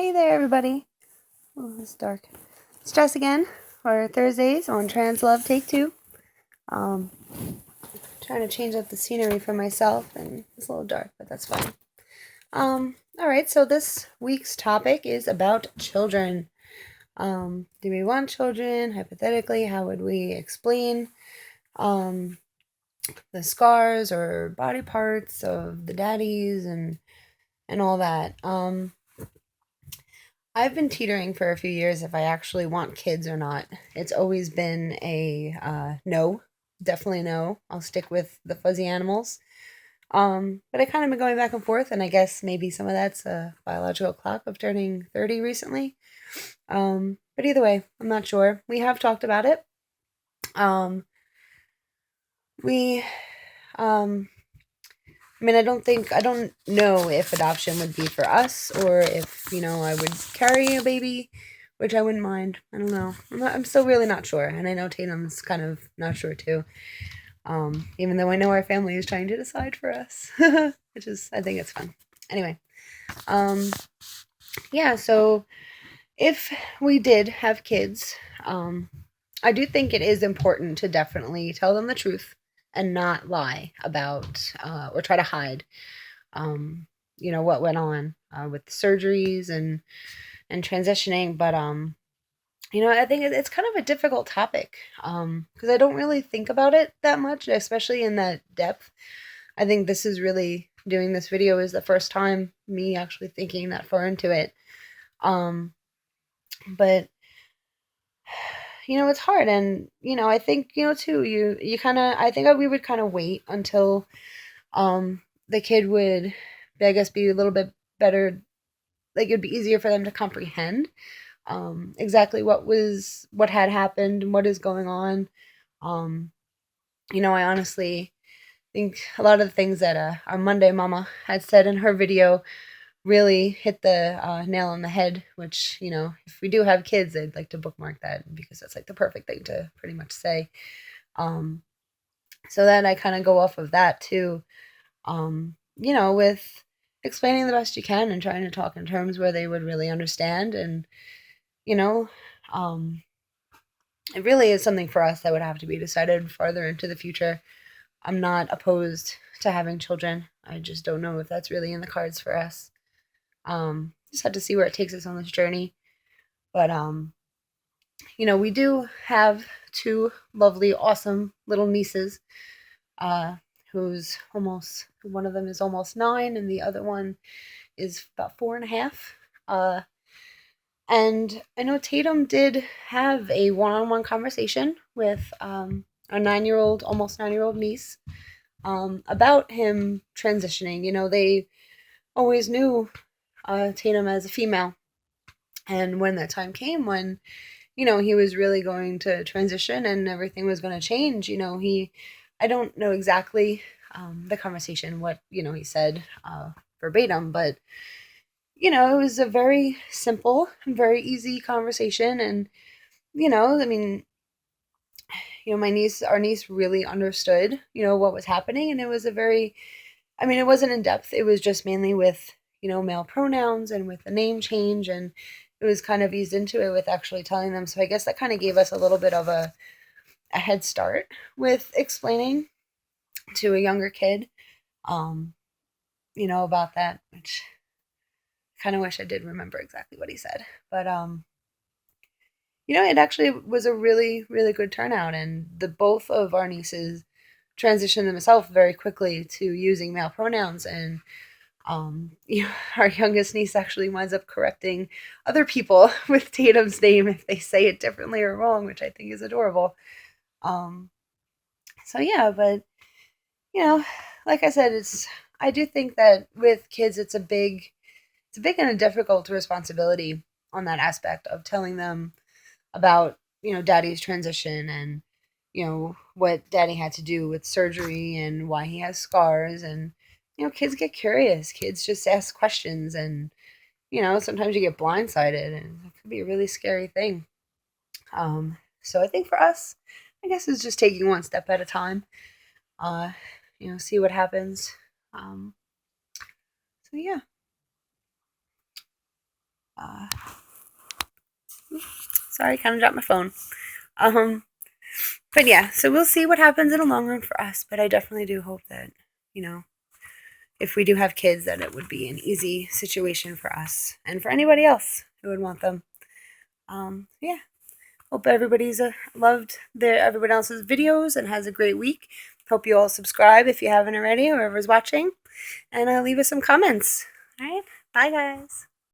Hey there, everybody. Oh, it's dark. It's Jess again, or Thursdays on Trans Love Take 2. Um, Trying to change up the scenery for myself, and it's a little dark, but that's fine. Alright, so this week's topic is about children. Do we want children? Hypothetically, how would we explain the scars or body parts of the daddies and all that? I've been teetering for a few years if I actually want kids or not. It's always been a no, definitely no. I'll stick with the fuzzy animals. But I kind of been going back and forth, and I guess maybe some of that's a biological clock of turning 30 recently. But either way, I'm not sure. We have talked about it. Um, we, um, I don't know if adoption would be for us or if, I would carry a baby, which I wouldn't mind. I don't know. I'm still really not sure. And I know Tatum's kind of not sure too. Even though I know our family is trying to decide for us, I think it's fun. Anyway, yeah, so if we did have kids, I do think it is important to definitely tell them the truth and not lie about or try to hide what went on with the surgeries and transitioning. But I think it's kind of a difficult topic because I don't really think about it that much, especially in that depth. I think this is really doing this video is the first time me actually thinking that far into it. But it's hard, and I think too you kind of I think we would kind of wait until the kid would, I guess, be a little bit better, like it'd be easier for them to comprehend exactly what had happened and what is going on. I honestly think a lot of the things that our Monday mama had said in her video really hit the nail on the head, which, if we do have kids, I'd like to bookmark that because that's like the perfect thing to pretty much say. So then I kind of go off of that too, with explaining the best you can and trying to talk in terms where they would really understand. And, you know, um, it really is something for us that would have to be decided farther into the future. I'm not opposed to having children. I just don't know if that's really in the cards for us. Just have to see where it takes us on this journey. But we do have two lovely, awesome little nieces, who's one of them is almost 9, and the other one is about 4.5. And I know Tatum did have a one-on-one conversation with a 9-year-old, almost 9-year-old niece, about him transitioning. They always knew Tatum as a female. And when that time came when, he was really going to transition and everything was going to change, I don't know exactly the conversation, what, he said verbatim, but, it was a very simple, very easy conversation. And, I mean, our niece really understood, what was happening. And it was it wasn't in depth. It was just mainly with, male pronouns and with the name change. And it was kind of eased into it with actually telling them. So I guess that kind of gave us a little bit of a head start with explaining to a younger kid, about that, which I kind of wish I did remember exactly what he said. But, it actually was a really, really good turnout. And both of our nieces transitioned themselves very quickly to using male pronouns. And our youngest niece actually winds up correcting other people with Tatum's name if they say it differently or wrong, which I think is adorable. So yeah, but like I said, I do think that with kids, it's a big and a difficult responsibility on that aspect of telling them about daddy's transition and what daddy had to do with surgery and why he has scars. And kids get curious, kids just ask questions, and sometimes you get blindsided, and it could be a really scary thing. So I think for us, I guess it's just taking one step at a time, uh see what happens. So yeah. Sorry, kind of dropped my phone. But yeah, so we'll see what happens in the long run for us. But I definitely do hope that, you know, if we do have kids, that it would be an easy situation for us and for anybody else who would want them. Yeah. Hope everybody's loved everyone else's videos and has a great week. Hope you all subscribe if you haven't already, whoever's watching, and leave us some comments. All right. Bye, guys.